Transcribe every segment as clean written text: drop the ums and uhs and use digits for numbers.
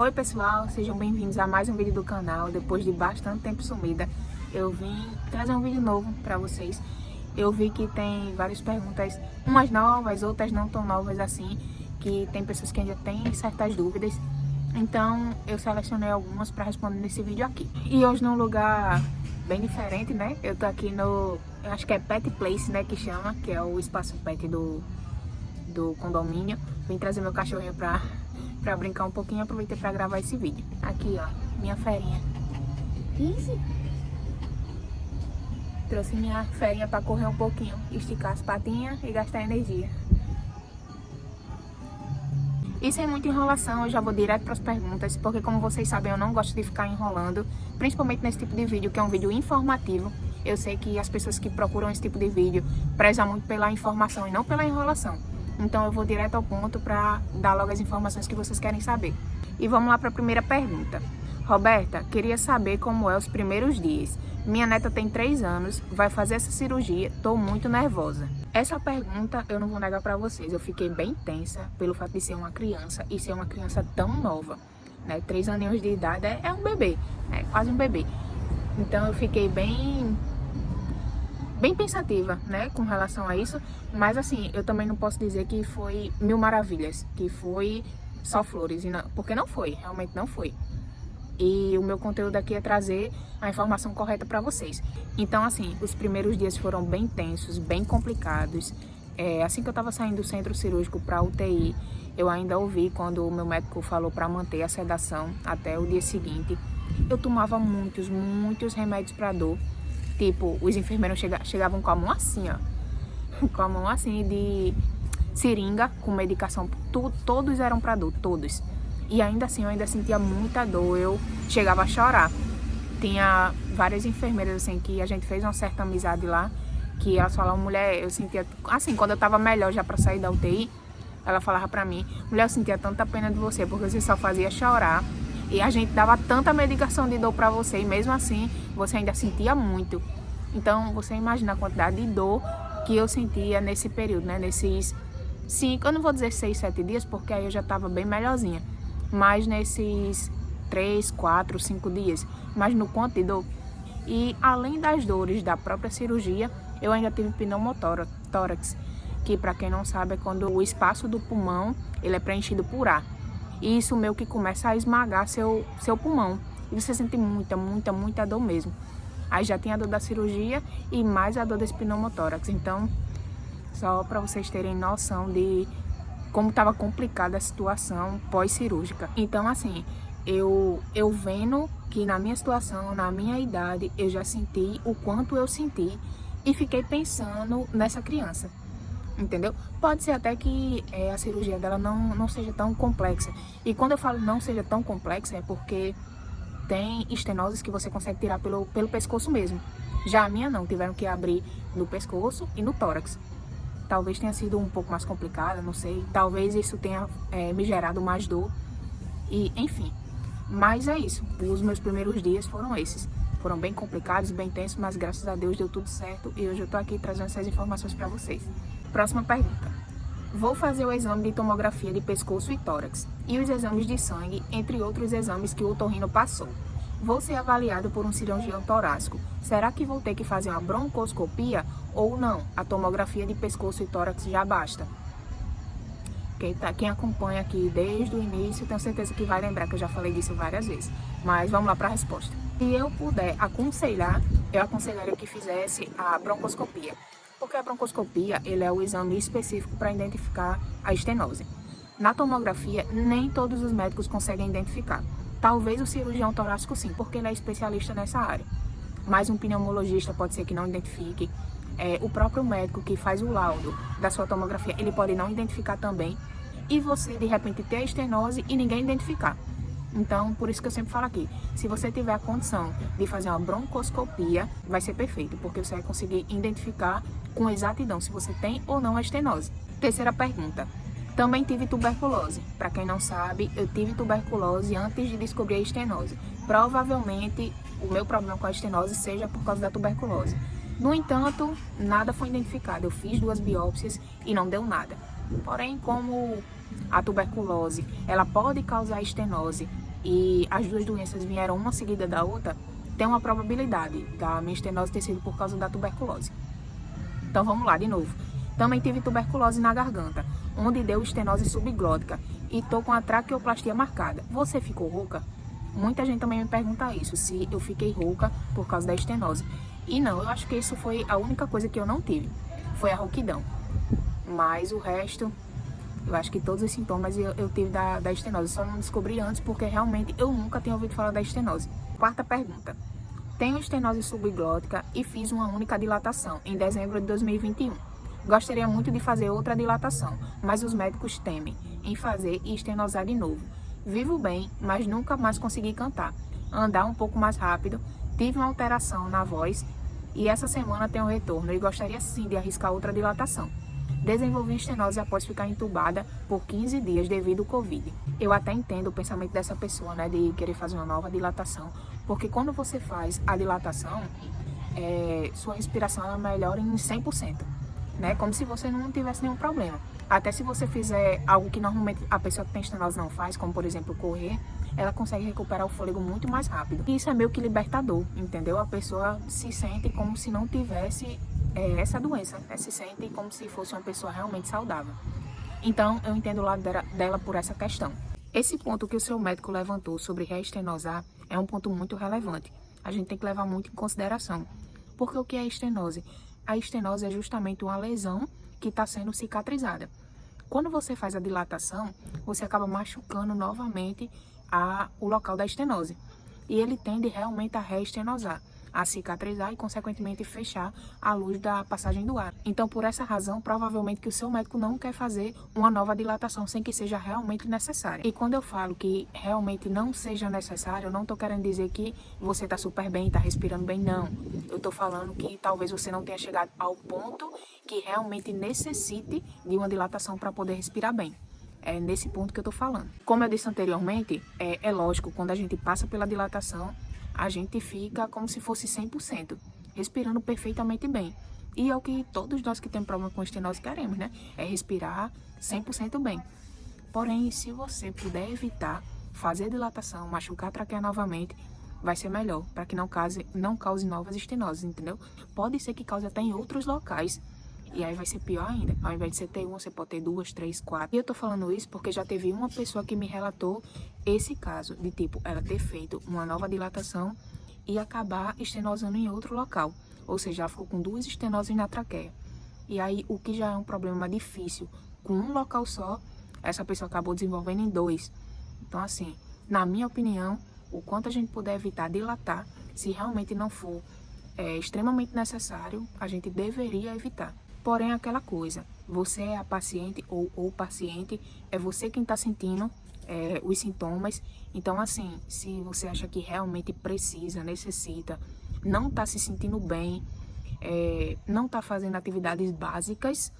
Oi pessoal, sejam bem-vindos a mais um vídeo do canal. Depois de bastante tempo sumida, eu vim trazer um vídeo novo para vocês. Eu vi que tem várias perguntas, umas novas, outras não tão novas assim, que tem pessoas que ainda têm certas dúvidas. Então eu selecionei algumas para responder nesse vídeo aqui. E hoje num lugar bem diferente, né? Eu tô aqui no, eu acho que é Pet Place, né, que chama, que é o espaço pet do condomínio. Vim trazer meu cachorrinho pra brincar um pouquinho. Aproveitei pra gravar esse vídeo. Aqui, ó, minha ferinha. Easy. Trouxe minha ferinha pra correr um pouquinho, esticar as patinhas e gastar energia. E sem muita enrolação, eu já vou direto para as perguntas, porque como vocês sabem, eu não gosto de ficar enrolando, principalmente nesse tipo de vídeo, que é um vídeo informativo. Eu sei que as pessoas que procuram esse tipo de vídeo prezam muito pela informação e não pela enrolação. Então eu vou direto ao ponto para dar logo as informações que vocês querem saber. E vamos lá para a primeira pergunta. Roberta, queria saber como é os primeiros dias. Minha neta tem 3 anos, vai fazer essa cirurgia, tô muito nervosa. Essa pergunta eu não vou negar para vocês, eu fiquei bem tensa pelo fato de ser uma criança e ser uma criança tão nova, né? 3 aninhos de idade é um bebê, é quase um bebê. Então eu fiquei bem pensativa, né, com relação a isso, mas assim, eu também não posso dizer que foi mil maravilhas, que foi só flores, porque não foi, realmente não foi. E o meu conteúdo aqui é trazer a informação correta para vocês. Então, assim, os primeiros dias foram bem tensos, bem complicados. Assim que eu estava saindo do centro cirúrgico para UTI, eu ainda ouvi quando o meu médico falou para manter a sedação até o dia seguinte. Eu tomava muitos remédios para dor. Tipo, os enfermeiros chegavam com a mão assim, ó. Com a mão assim de seringa, com medicação. Todos eram para dor, todos. E ainda assim, eu ainda sentia muita dor, eu chegava a chorar. Tinha várias enfermeiras, assim, que a gente fez uma certa amizade lá, que elas falavam, mulher, eu sentia... Assim, quando eu tava melhor já pra sair da UTI, ela falava pra mim, mulher, eu sentia tanta pena de você, porque você só fazia chorar. E a gente dava tanta medicação de dor pra você, e mesmo assim, você ainda sentia muito. Então, você imagina a quantidade de dor que eu sentia nesse período, né? Nesses 5, eu não vou dizer 6, 7 dias, porque aí eu já tava bem melhorzinha. Mas nesses 3, 4, 5 dias, mas no quanto de dor. E além das dores da própria cirurgia, eu ainda tive pneumotórax, que para quem não sabe é quando o espaço do pulmão ele é preenchido por ar. E isso meio que começa a esmagar seu pulmão. E você sente muita dor mesmo. Aí já tinha a dor da cirurgia e mais a dor desse pneumotórax. Então, só para vocês terem noção de como estava complicada a situação pós-cirúrgica. Então, assim, eu vendo que na minha situação, na minha idade, eu já senti o quanto eu senti e fiquei pensando nessa criança, entendeu? Pode ser até que a cirurgia dela não seja tão complexa. E quando eu falo não seja tão complexa, é porque tem estenoses que você consegue tirar pelo pescoço mesmo. Já a minha não, tiveram que abrir no pescoço e no tórax. Talvez tenha sido um pouco mais complicada, não sei. Talvez isso tenha me gerado mais dor. E, enfim. Mas é isso. Os meus primeiros dias foram esses. Foram bem complicados, bem tensos, mas graças a Deus deu tudo certo. E hoje eu tô aqui trazendo essas informações para vocês. Próxima pergunta. Vou fazer o exame de tomografia de pescoço e tórax. E os exames de sangue, entre outros exames que o otorrino passou. Vou ser avaliado por um cirurgião torácico. Será que vou ter que fazer uma broncoscopia ou não? A tomografia de pescoço e tórax já basta. Quem acompanha aqui desde o início, tenho certeza que vai lembrar que eu já falei disso várias vezes. Mas vamos lá para a resposta. Se eu puder aconselhar, eu aconselharia que fizesse a broncoscopia. Porque a broncoscopia ele é o exame específico para identificar a estenose. Na tomografia, nem todos os médicos conseguem identificar. Talvez o cirurgião torácico sim, porque ele é especialista nessa área. Mas um pneumologista pode ser que não identifique. O próprio médico que faz o laudo da sua tomografia, ele pode não identificar também. E você, de repente, ter a estenose e ninguém identificar. Então, por isso que eu sempre falo aqui, se você tiver a condição de fazer uma broncoscopia, vai ser perfeito, porque você vai conseguir identificar com exatidão se você tem ou não a estenose. Terceira pergunta. Também tive tuberculose. Para quem não sabe, eu tive tuberculose antes de descobrir a estenose. Provavelmente, o meu problema com a estenose seja por causa da tuberculose. No entanto, nada foi identificado. Eu fiz 2 biópsias e não deu nada. Porém, como a tuberculose, ela pode causar estenose e as duas doenças vieram uma seguida da outra, tem uma probabilidade da minha estenose ter sido por causa da tuberculose. Então vamos lá de novo. Também tive tuberculose na garganta, onde deu estenose subglótica e tô com a traqueoplastia marcada. Você ficou rouca? Muita gente também me pergunta isso, se eu fiquei rouca por causa da estenose. E não, eu acho que isso foi a única coisa que eu não tive, foi a rouquidão. Mas o resto, eu acho que todos os sintomas eu tive da estenose. Só não descobri antes porque realmente eu nunca tinha ouvido falar da estenose. Quarta pergunta. Tenho estenose subglótica e fiz uma única dilatação em dezembro de 2021. Gostaria muito de fazer outra dilatação, mas os médicos temem em fazer e estenosar de novo. Vivo bem, mas nunca mais consegui cantar, andar um pouco mais rápido, tive uma alteração na voz e essa semana tenho retorno e gostaria sim de arriscar outra dilatação. Desenvolvi estenose após ficar entubada por 15 dias devido ao Covid. Eu até entendo o pensamento dessa pessoa, né, de querer fazer uma nova dilatação, porque quando você faz a dilatação, sua respiração ela melhora em 100%, né, como se você não tivesse nenhum problema. Até se você fizer algo que normalmente a pessoa que tem estenose não faz, como por exemplo correr, ela consegue recuperar o fôlego muito mais rápido. E isso é meio que libertador, entendeu? A pessoa se sente como se não tivesse essa doença, né? Se sente como se fosse uma pessoa realmente saudável. Então, eu entendo o lado dela por essa questão. Esse ponto que o seu médico levantou sobre reestenosar é um ponto muito relevante. A gente tem que levar muito em consideração. Porque o que é a estenose? A estenose é justamente uma lesão que está sendo cicatrizada. Quando você faz a dilatação, você acaba machucando novamente o local da estenose. E ele tende realmente a reestenosar, a cicatrizar e, consequentemente, fechar a luz da passagem do ar. Então, por essa razão, provavelmente que o seu médico não quer fazer uma nova dilatação sem que seja realmente necessária. E quando eu falo que realmente não seja necessário, eu não estou querendo dizer que você está super bem, está respirando bem, não. Eu estou falando que talvez você não tenha chegado ao ponto que realmente necessite de uma dilatação para poder respirar bem. É nesse ponto que eu tô falando. Como eu disse anteriormente, é lógico, quando a gente passa pela dilatação, a gente fica como se fosse 100%, respirando perfeitamente bem. E é o que todos nós que temos problema com estenose queremos, né? É respirar 100% bem. Porém, se você puder evitar fazer dilatação, machucar a traqueia novamente, vai ser melhor, para que não cause novas estenoses, entendeu? Pode ser que cause até em outros locais. E aí vai ser pior ainda. Ao invés de você ter uma, você pode ter 2, 3, 4. E eu tô falando isso porque já teve uma pessoa que me relatou esse caso. De tipo, ela ter feito uma nova dilatação e acabar estenosando em outro local. Ou seja, ela ficou com 2 estenoses na traqueia. E aí, o que já é um problema difícil com um local só, essa pessoa acabou desenvolvendo em 2. Então, assim, na minha opinião, o quanto a gente puder evitar dilatar, se realmente não for extremamente necessário, a gente deveria evitar. Porém, aquela coisa, você é a paciente ou o paciente, é você quem está sentindo os sintomas. Então, assim, se você acha que realmente precisa, necessita, não está se sentindo bem, não está fazendo atividades básicas,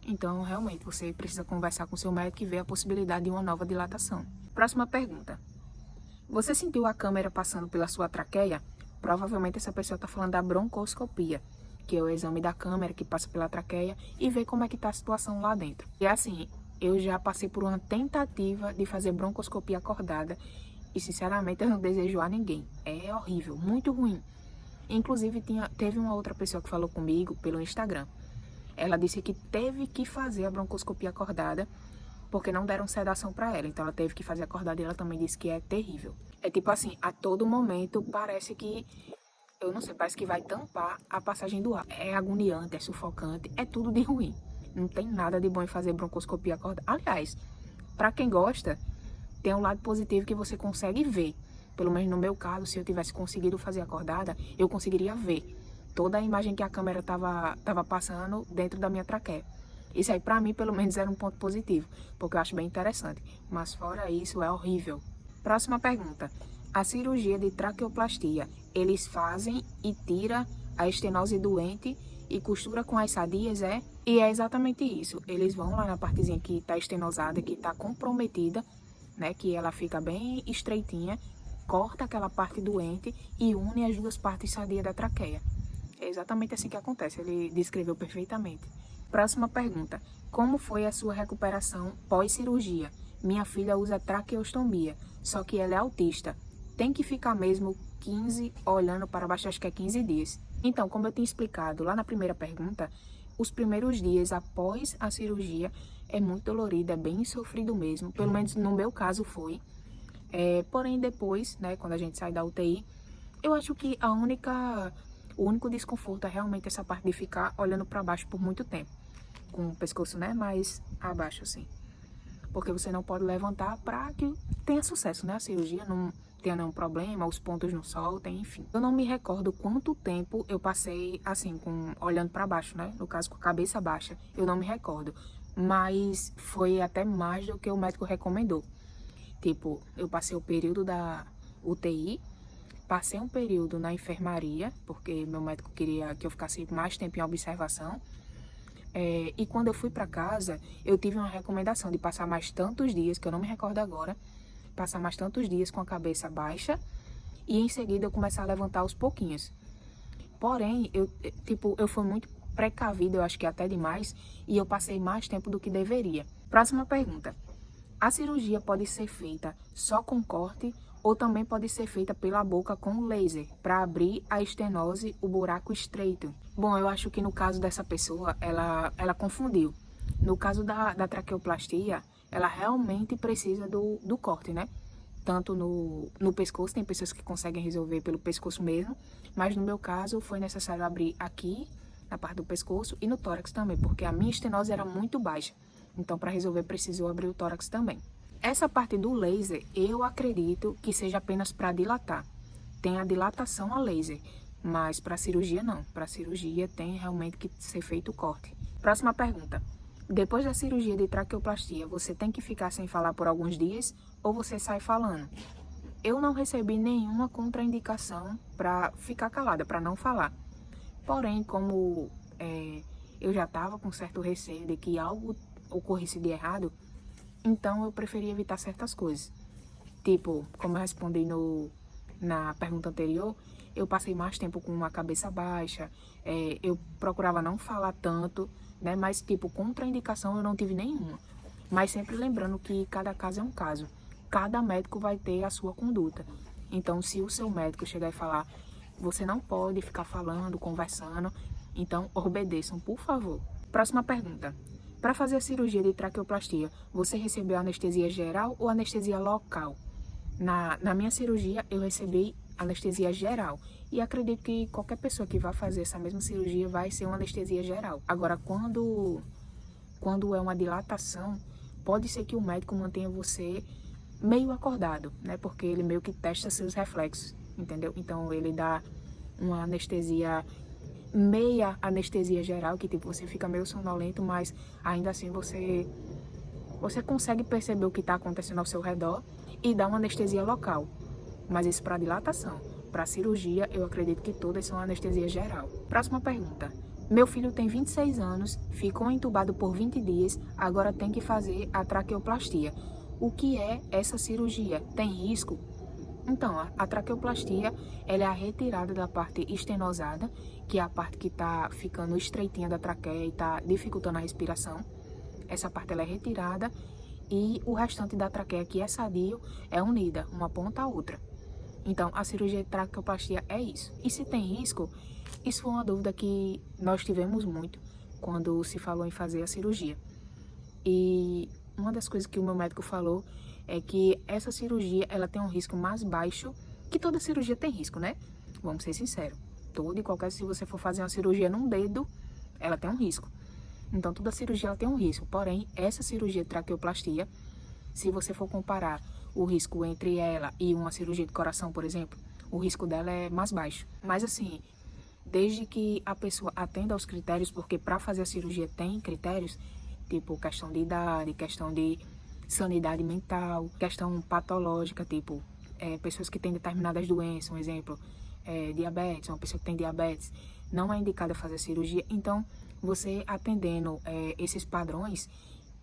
então, realmente, você precisa conversar com seu médico e ver a possibilidade de uma nova dilatação. Próxima pergunta. Você sentiu a câmera passando pela sua traqueia? Provavelmente essa pessoa está falando da broncoscopia, que é o exame da câmera que passa pela traqueia e vê como é que está a situação lá dentro. E assim, eu já passei por uma tentativa de fazer broncoscopia acordada e sinceramente eu não desejo a ninguém. É horrível, muito ruim. Inclusive teve uma outra pessoa que falou comigo pelo Instagram. Ela disse que teve que fazer a broncoscopia acordada porque não deram sedação para ela. Então ela teve que fazer acordada e ela também disse que é terrível. É tipo assim, a todo momento parece que, eu não sei, parece que vai tampar a passagem do ar. É agoniante, é sufocante, é tudo de ruim. Não tem nada de bom em fazer broncoscopia acordada. Aliás, para quem gosta, tem um lado positivo que você consegue ver. Pelo menos no meu caso, se eu tivesse conseguido fazer acordada, eu conseguiria ver toda a imagem que a câmera tava passando dentro da minha traqueia. Isso aí, para mim, pelo menos, era um ponto positivo, porque eu acho bem interessante. Mas fora isso, é horrível. Próxima pergunta. A cirurgia de traqueoplastia, eles fazem e tira a estenose doente e costura com as sadias, é? E é exatamente isso. Eles vão lá na partezinha que está estenosada, que está comprometida, né? Que ela fica bem estreitinha, corta aquela parte doente e une as duas partes sadias da traqueia. É exatamente assim que acontece, ele descreveu perfeitamente. Próxima pergunta. Como foi a sua recuperação pós-cirurgia? Minha filha usa traqueostomia, só que ela é autista. Tem que ficar mesmo 15 olhando para baixo, acho que é 15 dias. Então, como eu tinha explicado lá na primeira pergunta, os primeiros dias após a cirurgia é muito dolorido, é bem sofrido mesmo. Pelo menos no meu caso foi. Porém, depois, né, quando a gente sai da UTI, eu acho que o único desconforto é realmente essa parte de ficar olhando para baixo por muito tempo. Com o pescoço, né, mais abaixo, assim. Porque você não pode levantar para que tenha sucesso, né, a cirurgia, não tenha nenhum problema, os pontos não soltem, enfim. Eu não me recordo quanto tempo eu passei, assim, olhando para baixo, né, no caso com a cabeça baixa, eu não me recordo. Mas foi até mais do que o médico recomendou. Tipo, eu passei o período da UTI, passei um período na enfermaria, porque meu médico queria que eu ficasse mais tempo em observação. E quando eu fui para casa, eu tive uma recomendação de passar mais tantos dias, que eu não me recordo agora, passar mais tantos dias com a cabeça baixa e em seguida eu começar a levantar aos pouquinhos. Porém, eu fui muito precavida, eu acho que até demais, e eu passei mais tempo do que deveria. Próxima pergunta. A cirurgia pode ser feita só com corte ou também pode ser feita pela boca com laser, para abrir a estenose, o buraco estreito? Bom, eu acho que no caso dessa pessoa, ela confundiu. No caso da traqueoplastia, ela realmente precisa do corte, né? Tanto no pescoço, tem pessoas que conseguem resolver pelo pescoço mesmo, mas no meu caso foi necessário abrir aqui, na parte do pescoço, e no tórax também, porque a minha estenose era muito baixa. Então, para resolver, precisou abrir o tórax também. Essa parte do laser, eu acredito que seja apenas para dilatar. Tem a dilatação a laser, mas para cirurgia não. Para cirurgia tem realmente que ser feito o corte. Próxima pergunta. Depois da cirurgia de traqueoplastia, você tem que ficar sem falar por alguns dias ou você sai falando? Eu não recebi nenhuma contraindicação para ficar calada, para não falar. Porém, como eu já estava com certo receio de que algo ocorresse de errado, então eu preferi evitar certas coisas. Tipo, como eu respondi na pergunta anterior, eu passei mais tempo com a cabeça baixa, eu procurava não falar tanto, né? Mas, tipo, contraindicação eu não tive nenhuma. Mas sempre lembrando que cada caso é um caso. Cada médico vai ter a sua conduta. Então, se o seu médico chegar e falar, você não pode ficar falando, conversando, então obedeçam, por favor. Próxima pergunta. Para fazer a cirurgia de traqueoplastia, você recebeu anestesia geral ou anestesia local? Na minha cirurgia, eu recebi anestesia geral. E acredito que qualquer pessoa que vá fazer essa mesma cirurgia vai ser uma anestesia geral. Agora, quando é uma dilatação, pode ser que o médico mantenha você meio acordado, né? Porque ele meio que testa seus reflexos, entendeu? Então, ele dá uma anestesia, meia anestesia geral, que tipo, você fica meio sonolento, mas ainda assim você consegue perceber o que está acontecendo ao seu redor e dá uma anestesia local. Mas isso para dilatação. Para cirurgia, eu acredito que todas são anestesia geral. Próxima pergunta. Meu filho tem 26 anos, ficou entubado por 20 dias, agora tem que fazer a traqueoplastia. O que é essa cirurgia? Tem risco? Então, a traqueoplastia, ela é a retirada da parte estenosada, que é a parte que está ficando estreitinha da traqueia e está dificultando a respiração. Essa parte ela é retirada e o restante da traqueia, que é sadio, é unida, uma ponta à outra. Então, a cirurgia de traqueoplastia é isso. E se tem risco, isso foi uma dúvida que nós tivemos muito quando se falou em fazer a cirurgia. E uma das coisas que o meu médico falou é que essa cirurgia, ela tem um risco mais baixo, que toda cirurgia tem risco, né? Vamos ser sinceros. Toda e qualquer, se você for fazer uma cirurgia num dedo, ela tem um risco. Então, toda cirurgia ela tem um risco. Porém, essa cirurgia de traqueoplastia, se você for comparar o risco entre ela e uma cirurgia de coração, por exemplo, o risco dela é mais baixo. Mas assim, desde que a pessoa atenda aos critérios, porque para fazer a cirurgia tem critérios, tipo questão de idade, questão de sanidade mental, questão patológica, tipo pessoas que têm determinadas doenças, um exemplo, diabetes, uma pessoa que tem diabetes, não é indicada fazer cirurgia. Então, você atendendo esses padrões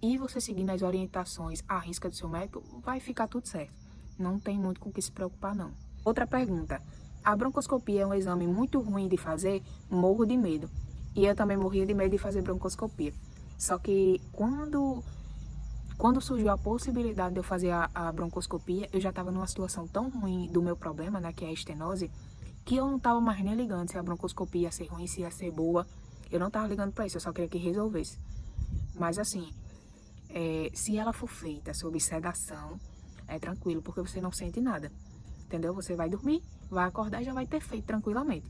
e você seguindo as orientações à risca do seu médico, vai ficar tudo certo. Não tem muito com o que se preocupar, não. Outra pergunta. A broncoscopia é um exame muito ruim de fazer? Morro de medo. E eu também morria de medo de fazer broncoscopia. Só que quando Quando surgiu a possibilidade de eu fazer a broncoscopia, eu já estava numa situação tão ruim do meu problema, né, que é a estenose, que eu não estava mais nem ligando se a broncoscopia ia ser ruim, se ia ser boa. Eu não estava ligando para isso, eu só queria que resolvesse. Mas assim, se ela for feita sob sedação, é tranquilo, porque você não sente nada, entendeu? Você vai dormir, vai acordar e já vai ter feito tranquilamente.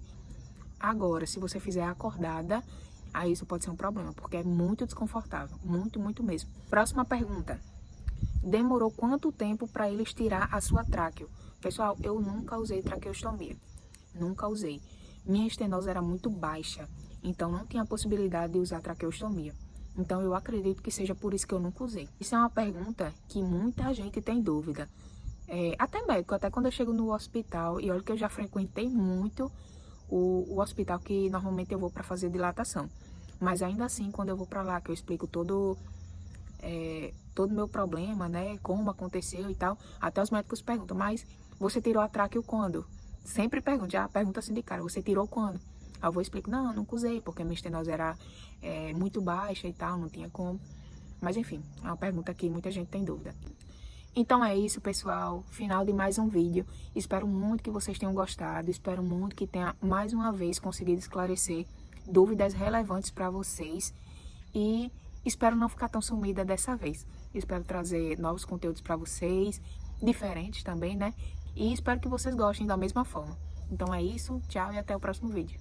Agora, se você fizer acordada, aí isso pode ser um problema, porque é muito desconfortável, muito, muito mesmo. Próxima pergunta. Demorou quanto tempo para eles tirar a sua tráqueo? Pessoal, eu nunca usei traqueostomia, nunca usei. Minha estenose era muito baixa, então não tinha possibilidade de usar traqueostomia. Então eu acredito que seja por isso que eu nunca usei. Isso é uma pergunta que muita gente tem dúvida. Até médico, até quando eu chego no hospital, e olha que eu já frequentei muito o hospital que normalmente eu vou para fazer dilatação. Mas ainda assim, quando eu vou para lá, que eu explico todo o meu problema, né, como aconteceu e tal, até os médicos perguntam, mas você tirou a tráqueo quando? Sempre perguntam, já pergunta assim de cara, você tirou quando? Aí eu vou explicar, não, eu nunca usei, porque minha estenose era muito baixa e tal, não tinha como. Mas enfim, é uma pergunta que muita gente tem dúvida. Então é isso, pessoal. Final de mais um vídeo. Espero muito que vocês tenham gostado. Espero muito que tenha mais uma vez conseguido esclarecer dúvidas relevantes para vocês. E espero não ficar tão sumida dessa vez. Espero trazer novos conteúdos para vocês, diferentes também, né? E espero que vocês gostem da mesma forma. Então é isso. Tchau e até o próximo vídeo.